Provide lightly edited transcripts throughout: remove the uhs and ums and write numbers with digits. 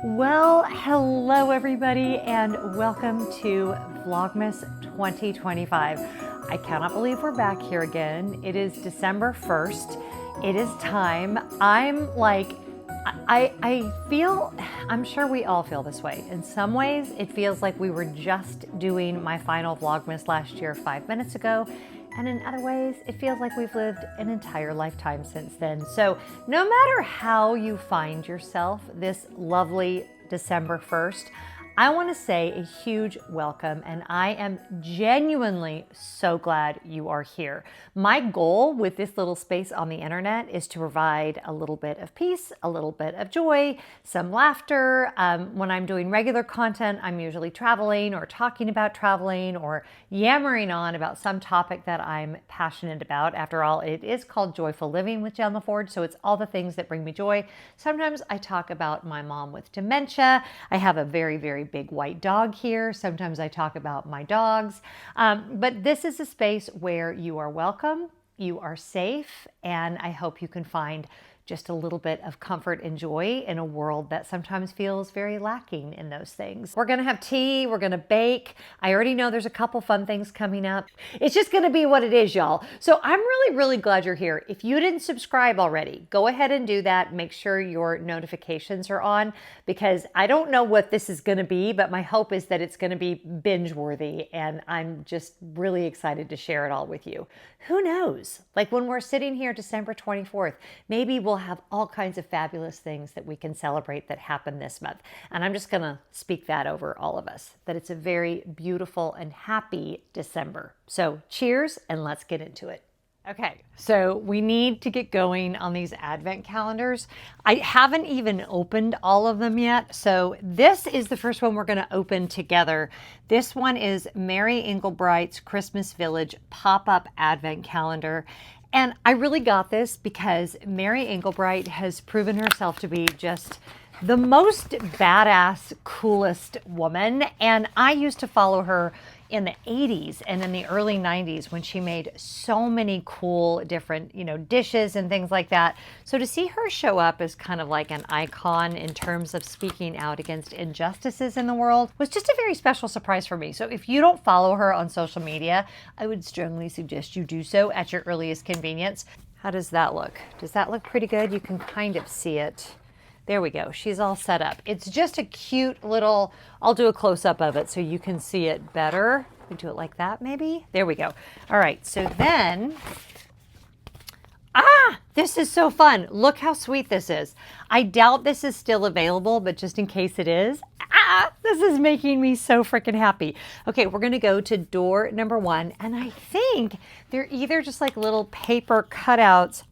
Well, hello everybody and welcome to Vlogmas 2025. I cannot believe we're back here again. It is December 1st. It is time. I'm sure we all feel this way. In some ways, it feels like we were just doing my final Vlogmas last year 5 minutes ago. And in other ways, it feels like we've lived an entire lifetime since then. So no matter how you find yourself this lovely December 1st, I want to say a huge welcome, and I am genuinely so glad you are here. My goal with this little space on the internet is to provide a little bit of peace, a little bit of joy, some laughter. When I'm doing regular content, I'm usually traveling or talking about traveling or yammering on about some topic that I'm passionate about. After all, it is called Joyful Living with Jen LaForge, so it's all the things that bring me joy. Sometimes I talk about my mom with dementia. I have a very, very big white dog here. Sometimes I talk about my dogs. But this is a space where you are welcome, you are safe, and I hope you can find just a little bit of comfort and joy in a world that sometimes feels very lacking in those things. We're gonna have tea, we're gonna bake. I already know there's a couple fun things coming up. It's just gonna be what it is, y'all. So I'm really, really glad you're here. If you didn't subscribe already, go ahead and do that. Make sure your notifications are on, because I don't know what this is gonna be, but my hope is that it's gonna be binge worthy, and I'm just really excited to share it all with you. Who knows? Like when we're sitting here December 24th, maybe we'll have all kinds of fabulous things that we can celebrate that happen this month. And I'm just gonna speak that over all of us, that it's a very beautiful and happy December. So cheers, and let's get into it. Okay, so we need to get going on these advent calendars. I haven't even opened all of them yet. So this is the first one we're gonna open together. This one is Mary Engelbright's Christmas Village pop-up advent calendar. And I really got this because Mary Engelbright has proven herself to be just the most badass, coolest woman. And I used to follow her in the 80s and in the early 90s when she made so many cool different, dishes and things like that. So to see her show up as kind of like an icon in terms of speaking out against injustices in the world was just a very special surprise for me. So if you don't follow her on social media, I would strongly suggest you do so at your earliest convenience. How does that look? Does that look pretty good? You can kind of see it. There we go. She's all set up. It's just a cute little, I'll do a close-up of it so you can see it better. We do it like that, maybe? There we go. All right, so then, this is so fun. Look how sweet this is. I doubt this is still available, but just in case it is, this is making me so freaking happy. Okay, we're gonna go to door number 1, and I think they're either just like little paper cutouts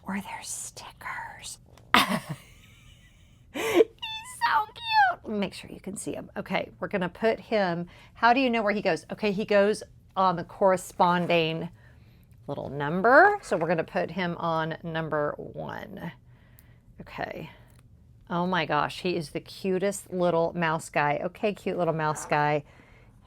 or they're stickers. He's so cute. Make sure you can see him. Okay, we're gonna put him, how do you know where he goes? Okay, he goes on the corresponding little number. So we're gonna put him on number 1. Okay. Oh my gosh, he is the cutest little mouse guy. Okay, cute little mouse guy.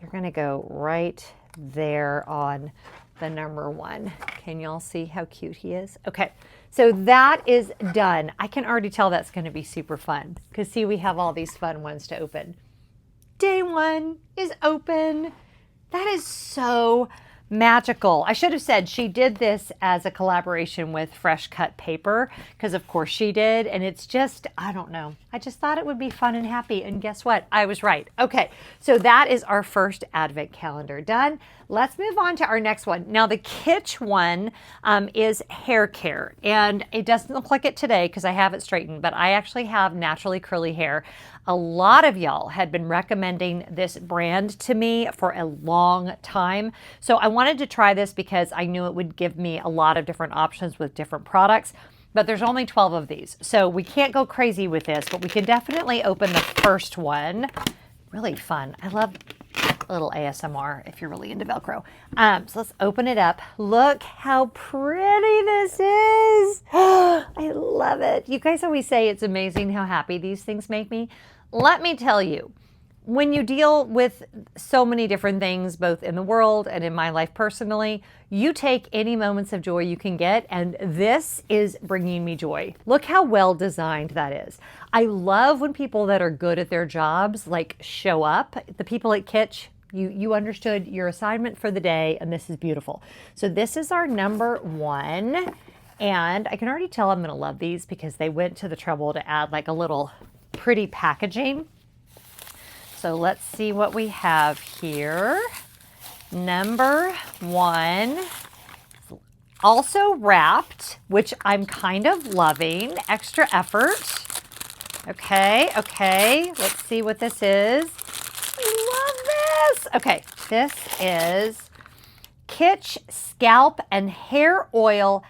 You're gonna go right there on the number 1. Can y'all see how cute he is? Okay, so that is done. I can already tell that's gonna be super fun, because see, we have all these fun ones to open. Day 1 is open. That is so magical. I should have said she did this as a collaboration with Fresh Cut Paper, because of course she did, and it's just, I don't know. I just thought it would be fun and happy, and guess what? I was right. Okay, so that is our first advent calendar done. Let's move on to our next one. Now the Kitsch one is hair care, and it doesn't look like it today because I have it straightened, but I actually have naturally curly hair. A lot of y'all had been recommending this brand to me for a long time. So I wanted to try this because I knew it would give me a lot of different options with different products, but there's only 12 of these. So we can't go crazy with this, but we can definitely open the first one. Really fun. I love a little ASMR if you're really into Velcro. So let's open it up. Look how pretty this is. I love it. You guys always say it's amazing how happy these things make me. Let me tell you, when you deal with so many different things, both in the world and in my life personally, you take any moments of joy you can get, and this is bringing me joy. Look how well designed that is. I love when people that are good at their jobs like show up. The people at Kitsch, you understood your assignment for the day, and this is beautiful. So this is our number 1, and I can already tell I'm gonna love these because they went to the trouble to add like a little pretty packaging. So let's see what we have here. Number 1, also wrapped, which I'm kind of loving. Extra effort. Okay, let's see what this is. I love this. Okay, this is Kitsch Scalp and Hair Oil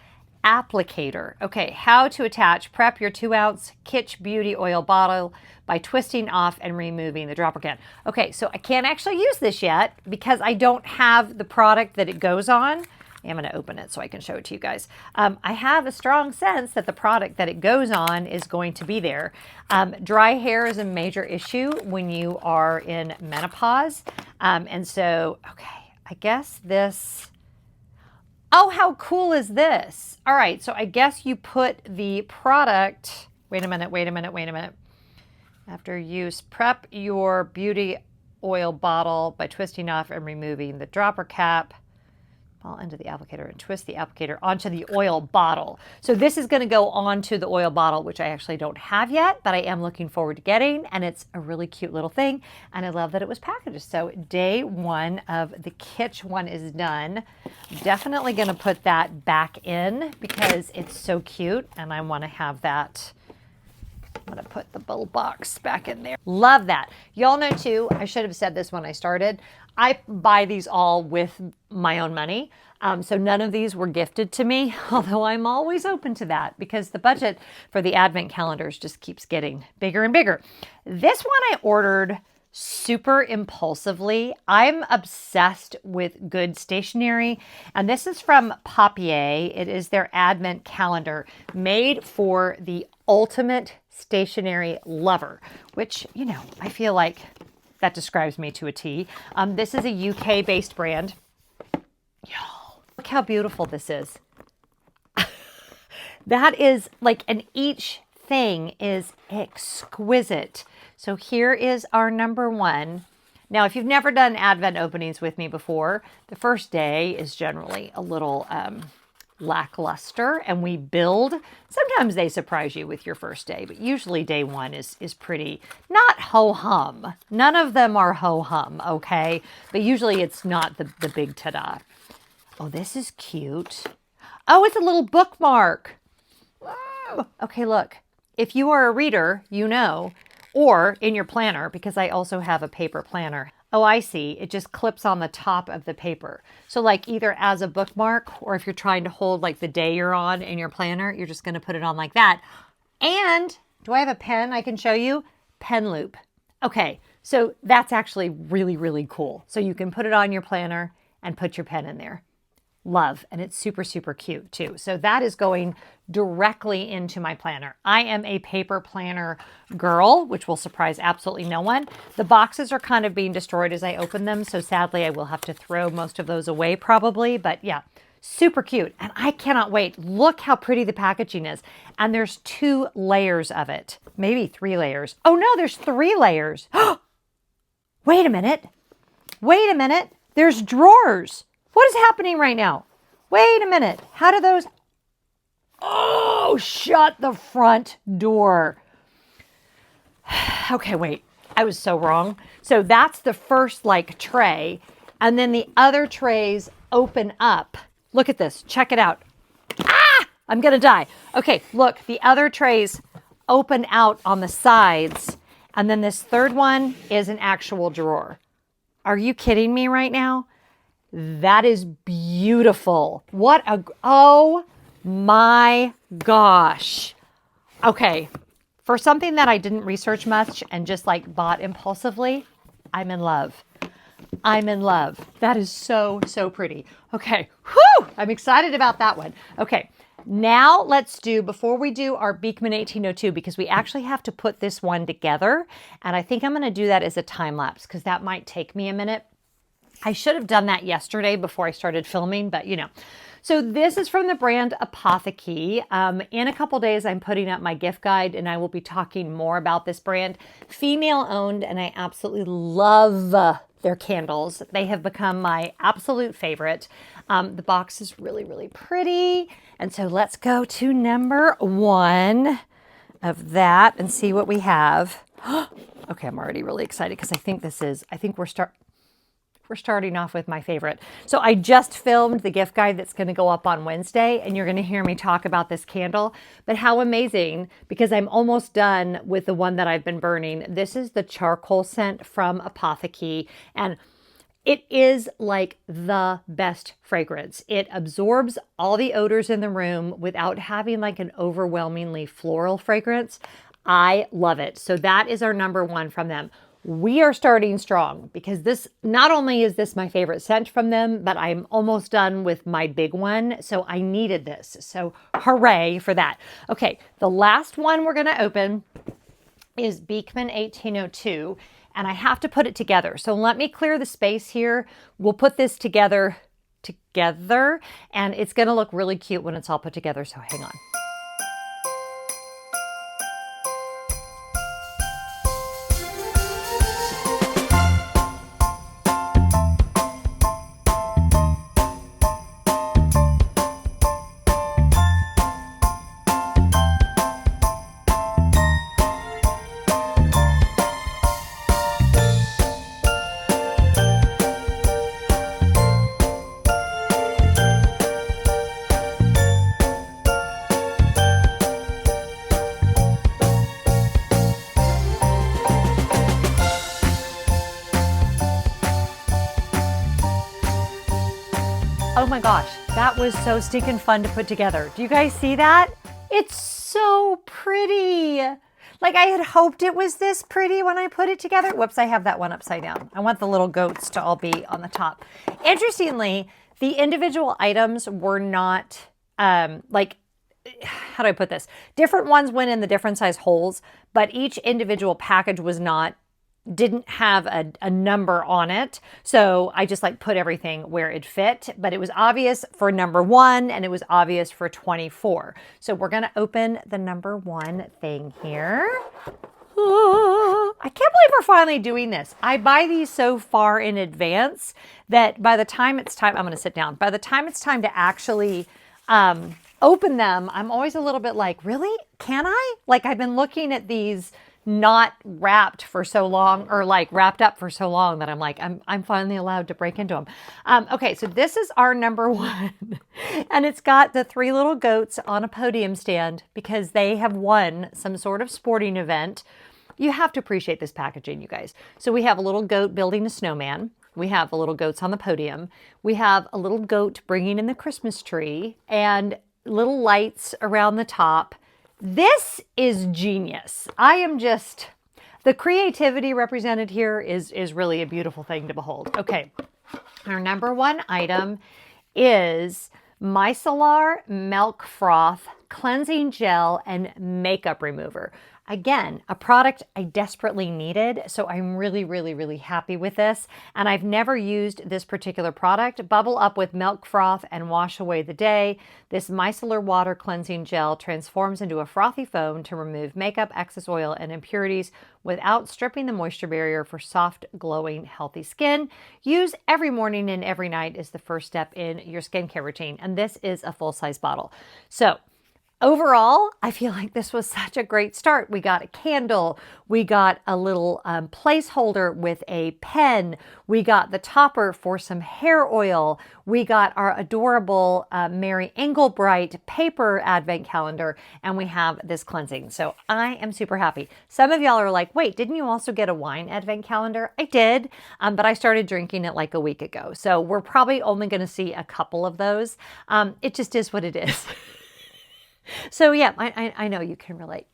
Applicator. Okay, how to attach. Prep your 2-ounce Kitsch Beauty Oil bottle by twisting off and removing the dropper can. Okay, so I can't actually use this yet because I don't have the product that it goes on. I'm going to open it so I can show it to you guys. I have a strong sense that the product that it goes on is going to be there. Dry hair is a major issue when you are in menopause. And so, okay, I guess this... Oh, how cool is this? All right, so I guess you put the product... Wait a minute. After use, prep your beauty oil bottle by twisting off and removing the dropper cap. Fall into the applicator and twist the applicator onto the oil bottle. So this is going to go onto the oil bottle, which I actually don't have yet, but I am looking forward to getting, and it's a really cute little thing, and I love that it was packaged. So day 1 of the Kitsch one is done. Definitely going to put that back in because it's so cute, and I want to have that. I'm going to put the little box back in there. Love that. Y'all know too, I should have said this when I started, I buy these all with my own money. So none of these were gifted to me, although I'm always open to that because the budget for the advent calendars just keeps getting bigger and bigger. This one I ordered super impulsively. I'm obsessed with good stationery, and this is from Papier. It is their advent calendar made for the ultimate stationery lover, which, you know, I feel like that describes me to a T. This is a UK-based brand. Yo, look how beautiful this is. That is like, and each thing is exquisite. So here is our number 1. Now, if you've never done Advent openings with me before, the first day is generally a little lackluster, and we build. Sometimes they surprise you with your first day, but usually day 1 is pretty, not ho-hum. None of them are ho-hum, okay? But usually it's not the big ta-da. Oh, this is cute. Oh, it's a little bookmark. Okay, look. If you are a reader, you know, or in your planner, because I also have a paper planner. Oh, I see. It just clips on the top of the paper. So like either as a bookmark, or if you're trying to hold like the day you're on in your planner, you're just going to put it on like that. And do I have a pen I can show you? Pen loop. Okay, so that's actually really, really cool. So you can put it on your planner and put your pen in there. Love, and it's super, super cute too. So that is going directly into my planner. I am a paper planner girl, which will surprise absolutely no one. The boxes are kind of being destroyed as I open them, so sadly I will have to throw most of those away probably, but yeah, super cute. And I cannot wait. Look how pretty the packaging is. And there's 2 layers of it, maybe 3 layers. Oh no, there's 3 layers. Wait a minute. There's drawers. What is happening right now? Wait a minute. How do those... Oh, shut the front door. Okay, wait. I was so wrong. So that's the first like tray. And then the other trays open up. Look at this. Check it out. Ah! I'm going to die. Okay, look. The other trays open out on the sides. And then this third one is an actual drawer. Are you kidding me right now? That is beautiful. What a, oh my gosh. Okay, for something that I didn't research much and just like bought impulsively, I'm in love. I'm in love. That is so, so pretty. Okay, whew, I'm excited about that one. Okay, Now let's do, before we do our Beekman 1802, because we actually have to put this one together. And I think I'm going to do that as a time lapse because that might take me a minute. I should have done that yesterday before I started filming, but you know. So this is from the brand Apotheke. In a couple days, I'm putting up my gift guide and I will be talking more about this brand. Female owned, and I absolutely love their candles. They have become my absolute favorite. The box is really, really pretty. And so let's go to number 1 of that and see what we have. Okay, I'm already really excited because I think we're starting off with my favorite. So I just filmed the gift guide that's going to go up on Wednesday, and you're going to hear me talk about this candle. But how amazing, because I'm almost done with the one that I've been burning. This is the charcoal scent from Apotheke, and it is like the best fragrance. It absorbs all the odors in the room without having like an overwhelmingly floral fragrance. I love it. So that is our number 1 from them. We are starting strong because this, not only is this my favorite scent from them, but I'm almost done with my big one. So I needed this. So hooray for that. Okay, the last one we're going to open is Beekman 1802, and I have to put it together. So let me clear the space here. We'll put this together, and it's going to look really cute when it's all put together. So hang on. Oh my gosh, that was so stinking fun to put together. Do you guys see that? It's so pretty. Like I had hoped it was this pretty when I put it together. Whoops, I have that one upside down. I want the little goats to all be on the top. Interestingly, the individual items were not like, how do I put this? Different ones went in the different size holes, but each individual package didn't have a number on it. So I just like put everything where it fit, but it was obvious for number 1 and it was obvious for 24. So we're going to open the number 1 thing here. I can't believe we're finally doing this. I buy these so far in advance that by the time it's time, I'm going to sit down. By the time it's time to actually open them, I'm always a little bit like, really? Can I? Like I've been looking at these not wrapped for so long, or like wrapped up for so long, that I'm like, I'm finally allowed to break into them. Okay, so this is our number 1, and it's got the 3 little goats on a podium stand because they have won some sort of sporting event. You have to appreciate this packaging, you guys. So we have a little goat building a snowman. We have the little goats on the podium. We have a little goat bringing in the Christmas tree and little lights around the top. This is genius. The creativity represented here is really a beautiful thing to behold. Okay, our number 1 item is micellar milk froth cleansing gel and makeup remover. Again, a product I desperately needed, so I'm really, really, really happy with this. And I've never used this particular product. Bubble up with milk froth and wash away the day. This micellar water cleansing gel transforms into a frothy foam to remove makeup, excess oil, and impurities without stripping the moisture barrier for soft, glowing, healthy skin. Use every morning and every night is the first step in your skincare routine. And this is a full-size bottle. So overall, I feel like this was such a great start. We got a candle, we got a little placeholder with a pen, we got the topper for some hair oil, we got our adorable Mary Engelbright paper advent calendar, and we have this cleansing. So I am super happy. Some of y'all are like, wait, didn't you also get a wine advent calendar? I did, but I started drinking it like a week ago. So we're probably only going to see a couple of those. It just is what it is. So yeah, I know you can relate.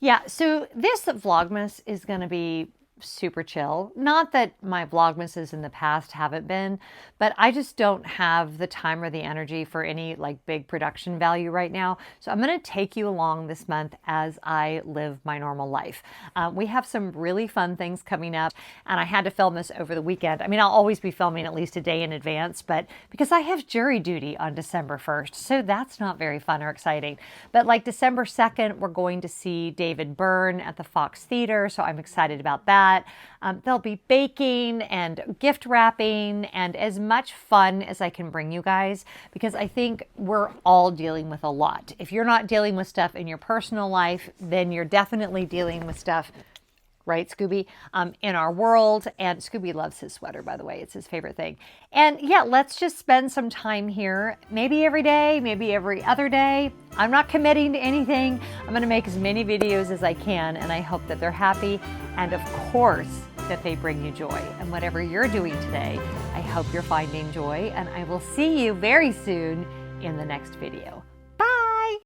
Yeah, so this Vlogmas is going to be super chill. Not that my Vlogmases in the past haven't been, but I just don't have the time or the energy for any like big production value right now. So I'm going to take you along this month as I live my normal life. We have some really fun things coming up, and I had to film this over the weekend. I mean, I'll always be filming at least a day in advance, but because I have jury duty on December 1st, so that's not very fun or exciting. But like December 2nd, we're going to see David Byrne at the Fox Theater, so I'm excited about that. There'll be baking and gift wrapping and as much fun as I can bring you guys, because I think we're all dealing with a lot. If you're not dealing with stuff in your personal life, then you're definitely dealing with stuff, right, Scooby, in our world. And Scooby loves his sweater, by the way. It's his favorite thing. And yeah, let's just spend some time here, maybe every day, maybe every other day. I'm not committing to anything. I'm going to make as many videos as I can, and I hope that they're happy, and of course that they bring you joy. And whatever you're doing today, I hope you're finding joy, and I will see you very soon in the next video.